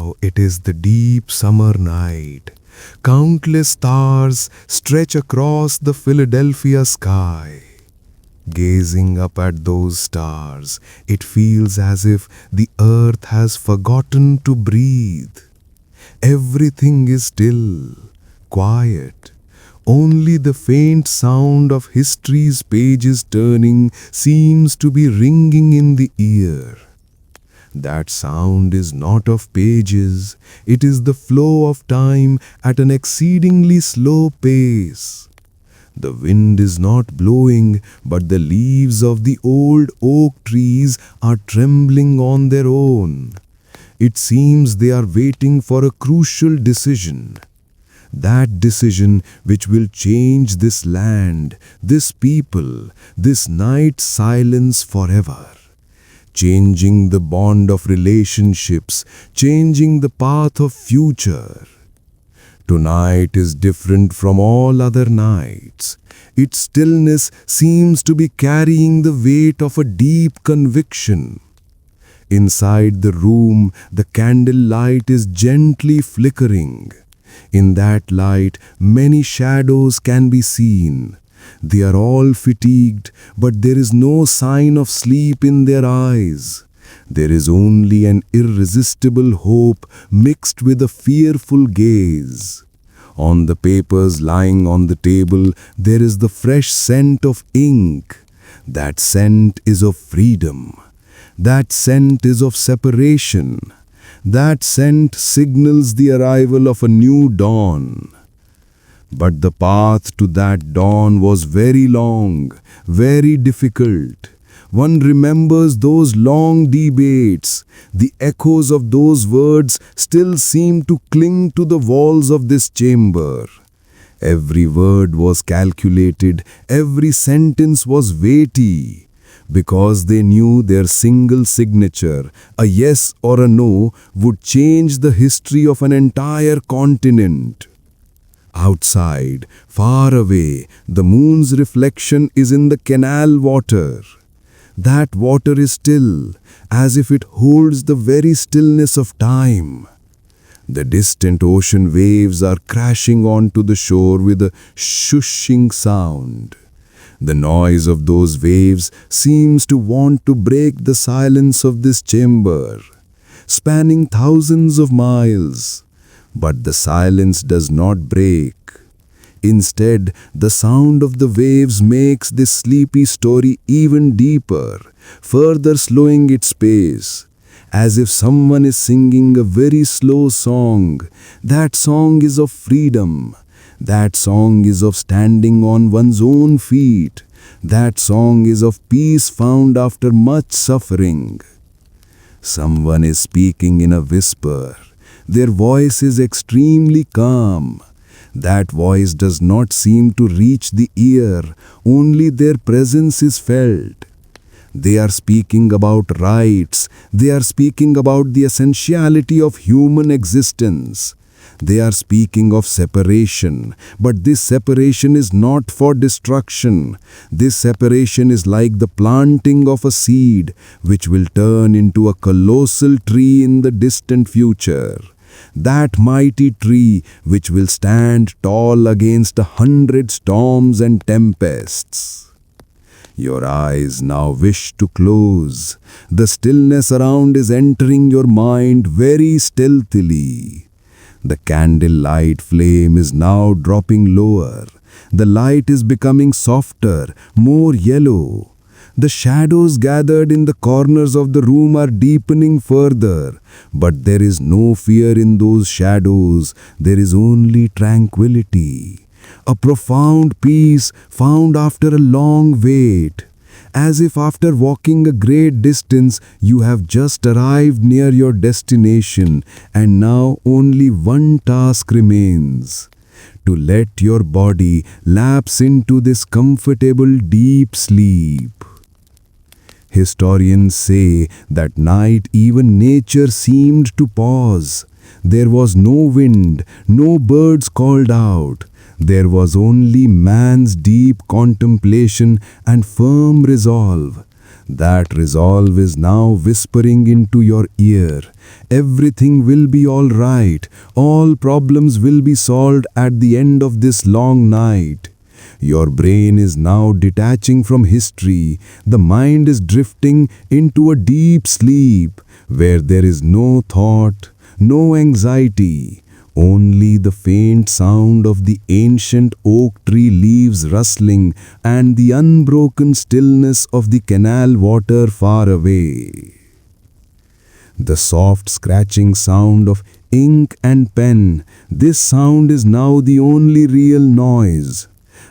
Now it is the deep summer night. Countless stars stretch across the Philadelphia sky. Gazing up at those stars, it feels as if the earth has forgotten to breathe. Everything is still, quiet. Only the faint sound of history's pages turning seems to be ringing in the ear. That sound is not of pages, it is the flow of time at an exceedingly slow pace. The wind is not blowing, but the leaves of the old oak trees are trembling on their own. It seems they are waiting for a crucial decision. That decision which will change this land, this people, this night's silence forever. Changing the bond of relationships, changing the path of future. Tonight is different from all other nights. Its stillness seems to be carrying the weight of a deep conviction. Inside the room, the candle light is gently flickering. In that light, many shadows can be seen. They are all fatigued, but there is no sign of sleep in their eyes. There is only an irresistible hope mixed with a fearful gaze. On the papers lying on the table, there is the fresh scent of ink. That scent is of freedom. That scent is of separation. That scent signals the arrival of a new dawn. But the path to that dawn was very long, very difficult. One remembers those long debates. The echoes of those words still seem to cling to the walls of this chamber. Every word was calculated, every sentence was weighty, because they knew their single signature, a yes or a no, would change the history of an entire continent. Outside, far away, the moon's reflection is in the canal water. That water is still, as if it holds the very stillness of time. The distant ocean waves are crashing onto the shore with a shushing sound. The noise of those waves seems to want to break the silence of this chamber, spanning thousands of miles. But the silence does not break. Instead, the sound of the waves makes this sleepy story even deeper, further slowing its pace, as if someone is singing a very slow song. That song is of freedom. That song is of standing on one's own feet. That song is of peace found after much suffering. Someone is speaking in a whisper. Their voice is extremely calm. That voice does not seem to reach the ear, only their presence is felt. They are speaking about rights. They are speaking about the essentiality of human existence. They are speaking of separation, but this separation is not for destruction. This separation is like the planting of a seed, which will turn into a colossal tree in the distant future. That mighty tree which will stand tall against 100 storms and tempests. Your eyes now wish to close. The stillness around is entering your mind very stealthily. The candlelight flame is now dropping lower. The light is becoming softer, more yellow. The shadows gathered in the corners of the room are deepening further, but there is no fear in those shadows. There is only tranquility, a profound peace found after a long wait, as if after walking a great distance you have just arrived near your destination and now only one task remains: to let your body lapse into this comfortable deep sleep. Historians say that night even nature seemed to pause. There was no wind, no birds called out. There was only man's deep contemplation and firm resolve. That resolve is now whispering into your ear. Everything will be all right. All problems will be solved at the end of this long night. Your brain is now detaching from history. The mind is drifting into a deep sleep where there is no thought, no anxiety, only the faint sound of the ancient oak tree leaves rustling and the unbroken stillness of the canal water far away. The soft scratching sound of ink and pen, this sound is now the only real noise.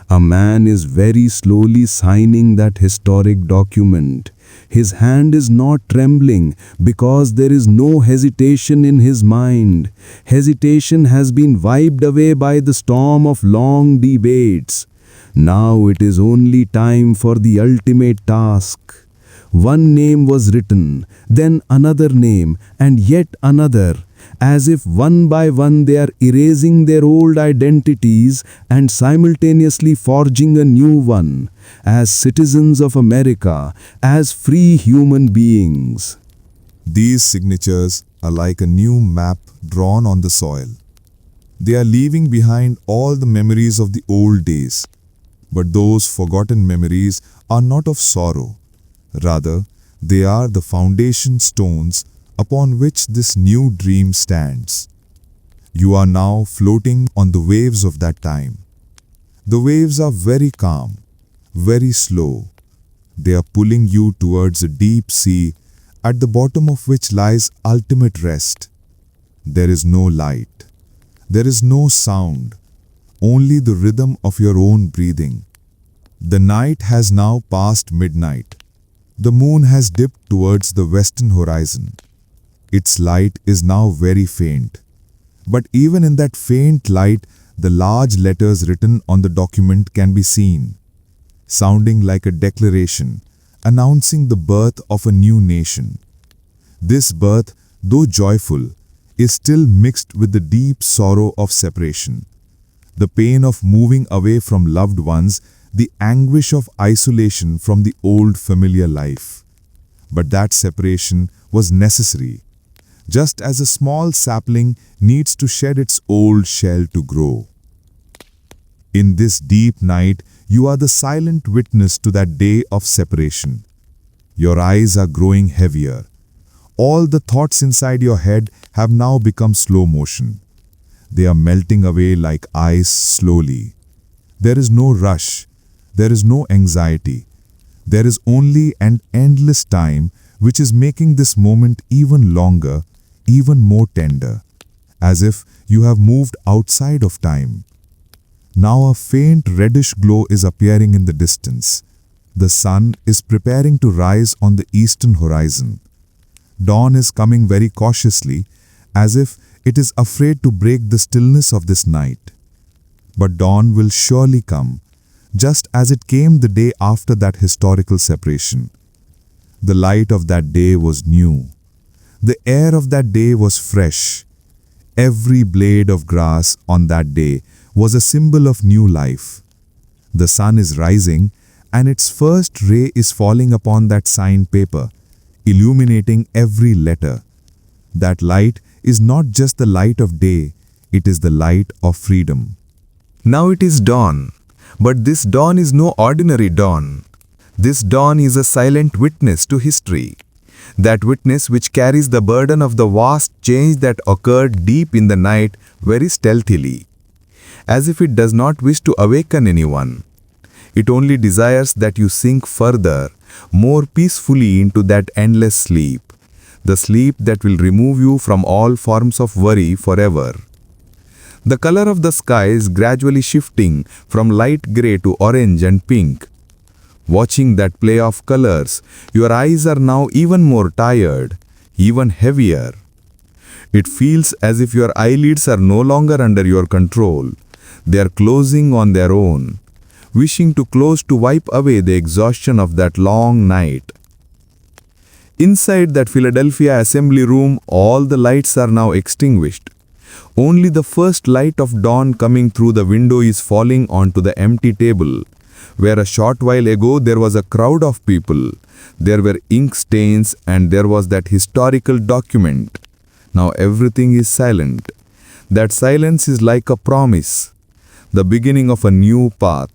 A man is very slowly signing that historic document. His hand is not trembling because there is no hesitation in his mind. Hesitation has been wiped away by the storm of long debates. Now it is only time for the ultimate task. One name was written, then another name, and yet another, as if one by one they are erasing their old identities and simultaneously forging a new one, as citizens of America, as free human beings. These signatures are like a new map drawn on the soil. They are leaving behind all the memories of the old days. But those forgotten memories are not of sorrow. Rather, they are the foundation stones upon which this new dream stands. You are now floating on the waves of that time. The waves are very calm, very slow. They are pulling you towards a deep sea at the bottom of which lies ultimate rest. There is no light. There is no sound, only the rhythm of your own breathing. The night has now passed midnight. The moon has dipped towards the western horizon. Its light is now very faint. But even in that faint light, the large letters written on the document can be seen, sounding like a declaration, announcing the birth of a new nation. This birth, though joyful, is still mixed with the deep sorrow of separation, the pain of moving away from loved ones, the anguish of isolation from the old familiar life. But that separation was necessary, just as a small sapling needs to shed its old shell to grow. In this deep night, you are the silent witness to that day of separation. Your eyes are growing heavier. All the thoughts inside your head have now become slow motion. They are melting away like ice slowly. There is no rush. There is no anxiety. There is only an endless time which is making this moment even longer, even more tender, as if you have moved outside of time. Now a faint reddish glow is appearing in the distance. The sun is preparing to rise on the eastern horizon. Dawn is coming very cautiously, as if it is afraid to break the stillness of this night. But dawn will surely come, just as it came the day after that historical separation. The light of that day was new. The air of that day was fresh. Every blade of grass on that day was a symbol of new life. The sun is rising, and its first ray is falling upon that signed paper, illuminating every letter. That light is not just the light of day, it is the light of freedom. Now it is dawn, but this dawn is no ordinary dawn. This dawn is a silent witness to history. That witness which carries the burden of the vast change that occurred deep in the night very stealthily, as if it does not wish to awaken anyone. It only desires that you sink further, more peacefully into that endless sleep, the sleep that will remove you from all forms of worry forever. The color of the sky is gradually shifting from light gray to orange and pink. Watching that play of colors, your eyes are now even more tired, even heavier. It feels as if your eyelids are no longer under your control. They are closing on their own, wishing to close to wipe away the exhaustion of that long night. Inside that Philadelphia assembly room, all the lights are now extinguished. Only the first light of dawn coming through the window is falling onto the empty table. where a short while ago there was a crowd of people, there were ink stains and there was that historical document. Now everything is silent. That silence is like a promise, the beginning of a new path.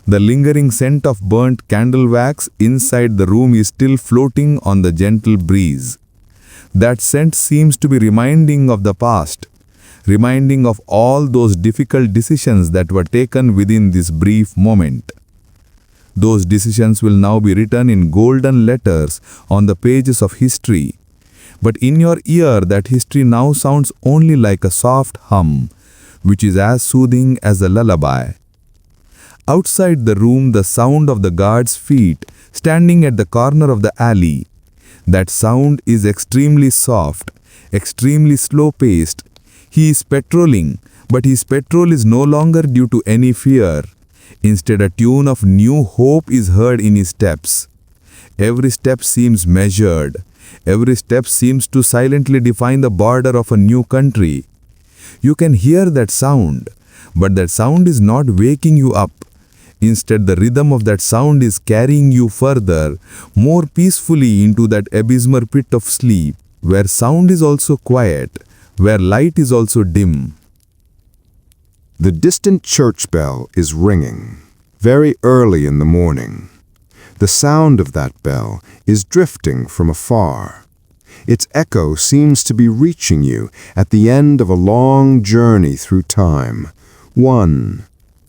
The lingering scent of burnt candle wax inside the room is still floating on the gentle breeze. That scent seems to be reminding of the past, reminding of all those difficult decisions that were taken within this brief moment. Those decisions will now be written in golden letters on the pages of history. But in your ear, that history now sounds only like a soft hum, which is as soothing as a lullaby. Outside the room, the sound of the guard's feet standing at the corner of the alley. That sound is extremely soft, extremely slow-paced. He is patrolling, but his patrol is no longer due to any fear. Instead, a tune of new hope is heard in his steps. Every step seems measured. Every step seems to silently define the border of a new country. You can hear that sound, but that sound is not waking you up. Instead, the rhythm of that sound is carrying you further, more peacefully into that abysmal pit of sleep, where sound is also quiet, where light is also dim. The distant church bell is ringing, very early in the morning. The sound of that bell is drifting from afar. Its echo seems to be reaching you at the end of a long journey through time. 1,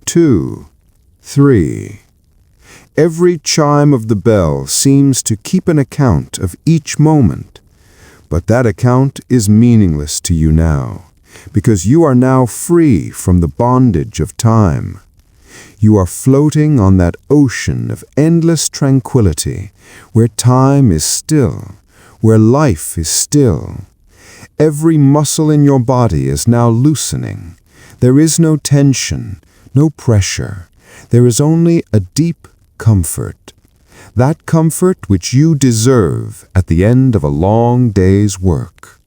2, 3. Every chime of the bell seems to keep an account of each moment, but that account is meaningless to you now, because you are now free from the bondage of time. You are floating on that ocean of endless tranquility, where time is still, where life is still. Every muscle in your body is now loosening. There is no tension, no pressure. There is only a deep comfort. That comfort which you deserve at the end of a long day's work.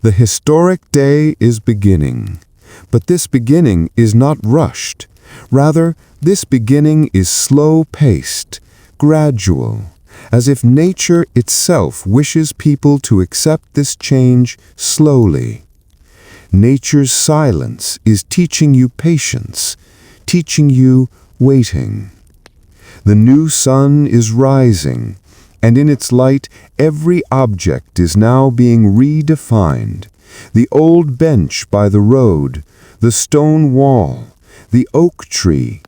The historic day is beginning, but this beginning is not rushed. Rather, this beginning is slow-paced, gradual, as if nature itself wishes people to accept this change slowly. Nature's silence is teaching you patience, teaching you waiting. The new sun is rising, and in its light every object is now being redefined. The old bench by the road, the stone wall, the oak tree,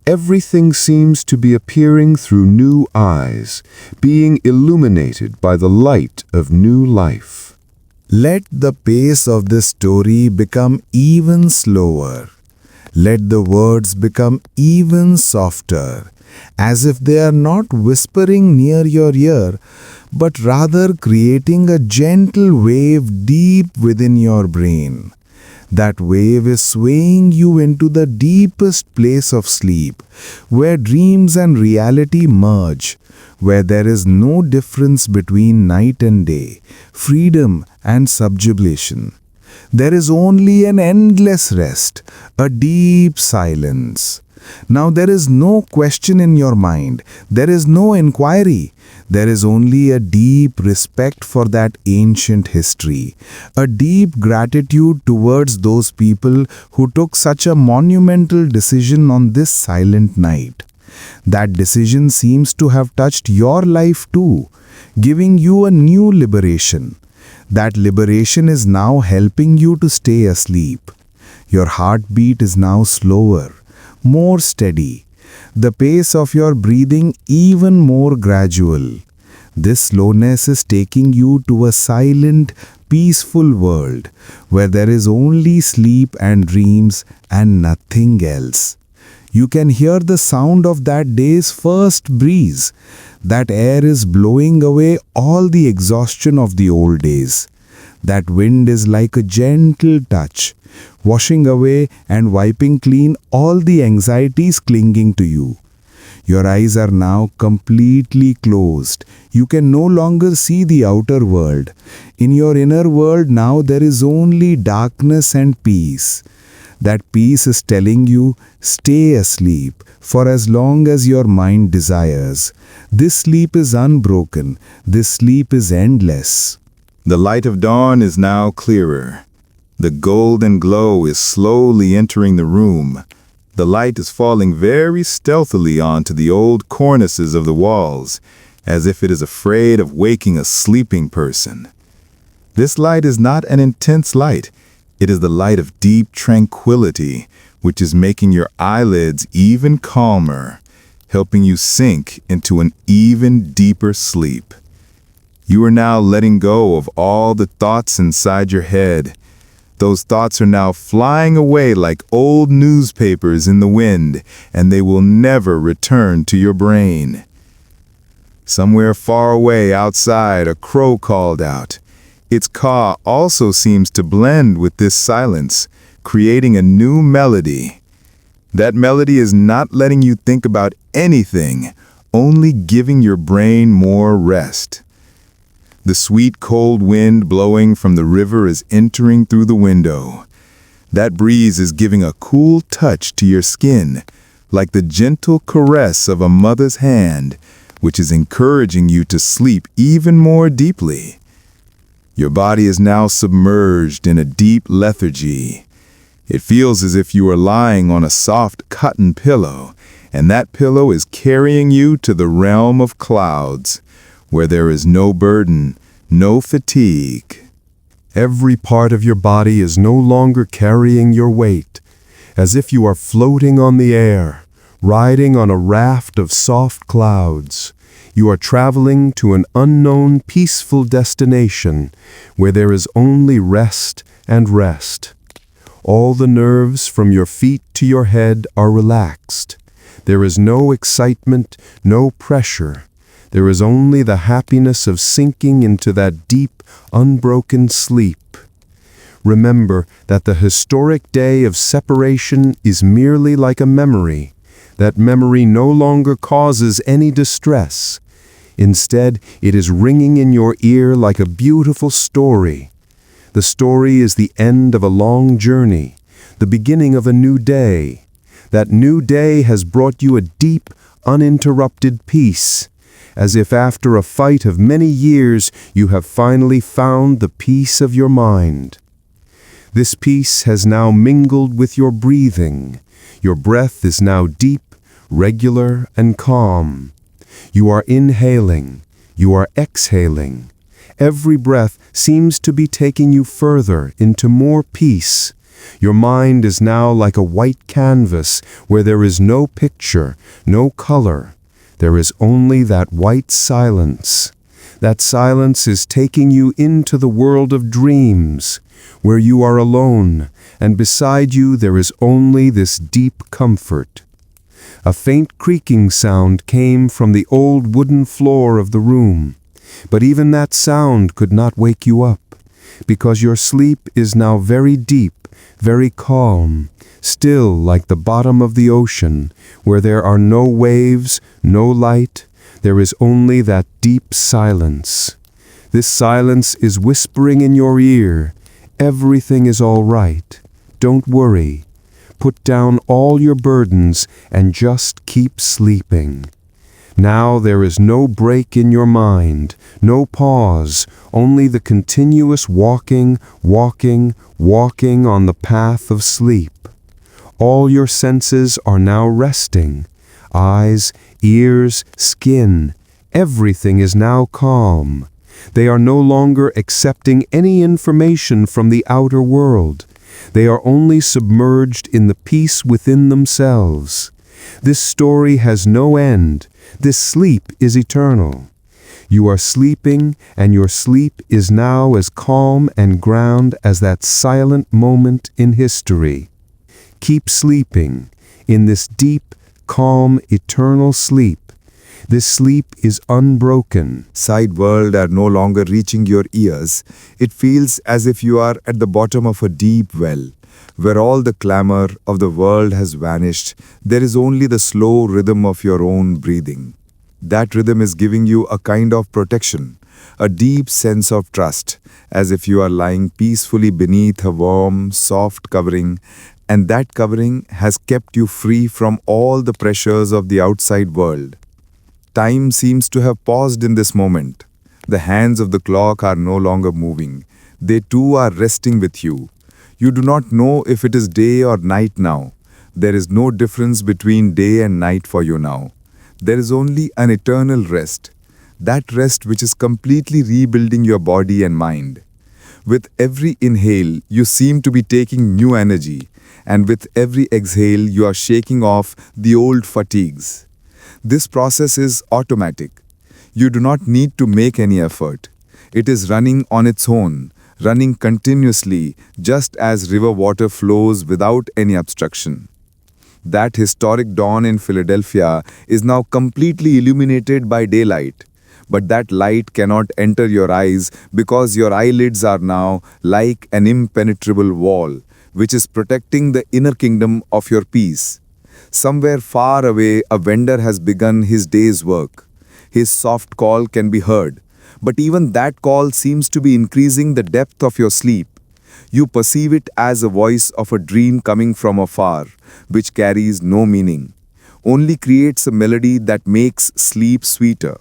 everything seems to be appearing through new eyes, being illuminated by the light of new life. Let the pace of this story become even slower. Let the words become even softer, as if they are not whispering near your ear, but rather creating a gentle wave deep within your brain. That wave is swaying you into the deepest place of sleep, where dreams and reality merge, where there is no difference between night and day, freedom and subjugation. There is only an endless rest, a deep silence. Now there is no question in your mind, there is no inquiry. There is only a deep respect for that ancient history, a deep gratitude towards those people who took such a monumental decision on this silent night. That decision seems to have touched your life too, giving you a new liberation. That liberation is now helping you to stay asleep. Your heartbeat is now slower, more steady. The pace of your breathing even more gradual. This slowness is taking you to a silent, peaceful world where there is only sleep and dreams and nothing else. You can hear the sound of that day's first breeze. That air is blowing away all the exhaustion of the old days. That wind is like a gentle touch, washing away and wiping clean all the anxieties clinging to you. Your eyes are now completely closed. You can no longer see the outer world. In your inner world now there is only darkness and peace. That peace is telling you, stay asleep for as long as your mind desires. This sleep is unbroken. This sleep is endless. The light of dawn is now clearer. The golden glow is slowly entering the room. The light is falling very stealthily onto the old cornices of the walls, as if it is afraid of waking a sleeping person. This light is not an intense light. It is the light of deep tranquility, which is making your eyelids even calmer, helping you sink into an even deeper sleep. You are now letting go of all the thoughts inside your head. Those thoughts are now flying away like old newspapers in the wind, and they will never return to your brain. Somewhere far away outside, a crow called out. Its caw also seems to blend with this silence, creating a new melody. That melody is not letting you think about anything, only giving your brain more rest. The sweet cold wind blowing from the river is entering through the window. That breeze is giving a cool touch to your skin, like the gentle caress of a mother's hand, which is encouraging you to sleep even more deeply. Your body is now submerged in a deep lethargy. It feels as if you are lying on a soft cotton pillow, and that pillow is carrying you to the realm of clouds, where there is no burden, no fatigue. Every part of your body is no longer carrying your weight, as if you are floating on the air, riding on a raft of soft clouds. You are traveling to an unknown, peaceful destination where there is only rest and rest. All the nerves from your feet to your head are relaxed. There is no excitement, no pressure. There is only the happiness of sinking into that deep, unbroken sleep. Remember that the historic day of separation is merely like a memory. That memory no longer causes any distress. Instead, it is ringing in your ear like a beautiful story. The story is the end of a long journey, the beginning of a new day. That new day has brought you a deep, uninterrupted peace, as if after a fight of many years you have finally found the peace of your mind. This peace has now mingled with your breathing. Your breath is now deep, regular, and calm. You are inhaling. You are exhaling. Every breath seems to be taking you further into more peace. Your mind is now like a white canvas where there is no picture, no color. There is only that white silence. That silence is taking you into the world of dreams, where you are alone, and beside you there is only this deep comfort. A faint creaking sound came from the old wooden floor of the room, but even that sound could not wake you up, because your sleep is now very deep, very calm, still like the bottom of the ocean, where there are no waves, no light. There is only that deep silence. This silence is whispering in your ear, everything is all right. Don't worry. Put down all your burdens and just keep sleeping. Now there is no break in your mind, no pause, only the continuous walking, walking, walking on the path of sleep. All your senses are now resting. Eyes, ears, skin, everything is now calm. They are no longer accepting any information from the outer world. They are only submerged in the peace within themselves. This story has no end. This sleep is eternal. You are sleeping, and your sleep is now as calm and ground as that silent moment in history. Keep sleeping in this deep, calm, eternal sleep. This sleep is unbroken. Side world are no longer reaching your ears. It feels as if you are at the bottom of a deep well, where all the clamor of the world has vanished. There is only the slow rhythm of your own breathing. That rhythm is giving you a kind of protection, a deep sense of trust, as if you are lying peacefully beneath a warm, soft covering, And that covering has kept you free from all the pressures of the outside world. Time seems to have paused in this moment. The hands of the clock are no longer moving. They too are resting with you. You do not know if it is day or night now. There is no difference between day and night for you now. There is only an eternal rest. That rest which is completely rebuilding your body and mind. With every inhale, you seem to be taking new energy, and with every exhale, you are shaking off the old fatigues. This process is automatic. You do not need to make any effort. It is running on its own, running continuously, just as river water flows without any obstruction. That historic dawn in Philadelphia is now completely illuminated by daylight. But that light cannot enter your eyes because your eyelids are now like an impenetrable wall, which is protecting the inner kingdom of your peace. Somewhere far away, a vendor has begun his day's work. His soft call can be heard, but even that call seems to be increasing the depth of your sleep. You perceive it as a voice of a dream coming from afar, which carries no meaning, only creates a melody that makes sleep sweeter.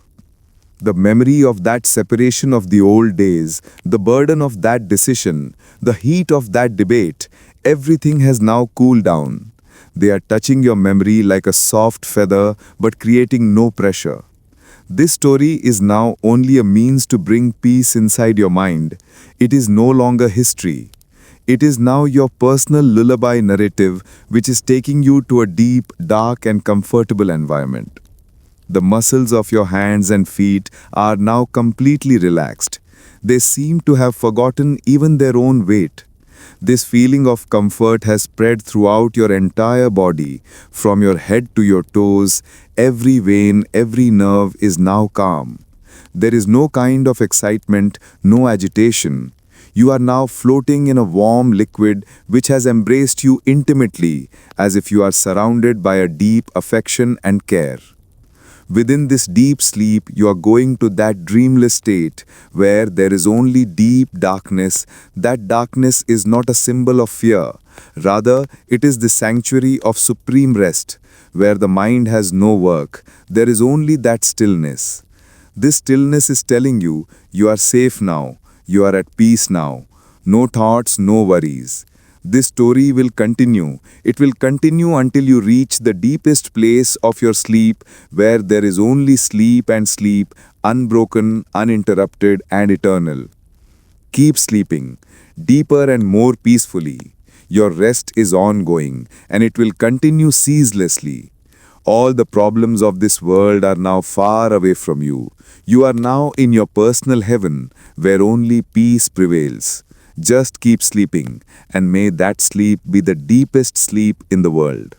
The memory of that separation of the old days, the burden of that decision, the heat of that debate, everything has now cooled down. They are touching your memory like a soft feather but creating no pressure. This story is now only a means to bring peace inside your mind. It is no longer history. It is now your personal lullaby narrative which is taking you to a deep, dark and comfortable environment. The muscles of your hands and feet are now completely relaxed. They seem to have forgotten even their own weight. This feeling of comfort has spread throughout your entire body, from your head to your toes. Every vein, every nerve is now calm. There is no kind of excitement, no agitation. You are now floating in a warm liquid which has embraced you intimately, as if you are surrounded by a deep affection and care. Within this deep sleep, you are going to that dreamless state where there is only deep darkness. That darkness is not a symbol of fear. Rather, it is the sanctuary of supreme rest, where the mind has no work. There is only that stillness. This stillness is telling you are safe now. You are at peace now. No thoughts, no worries. This story will continue. It will continue until you reach the deepest place of your sleep, where there is only sleep and sleep, unbroken, uninterrupted, and eternal. Keep sleeping, deeper and more peacefully. Your rest is ongoing, and it will continue ceaselessly. All the problems of this world are now far away from you. You are now in your personal heaven, where only peace prevails. Just keep sleeping, and may that sleep be the deepest sleep in the world.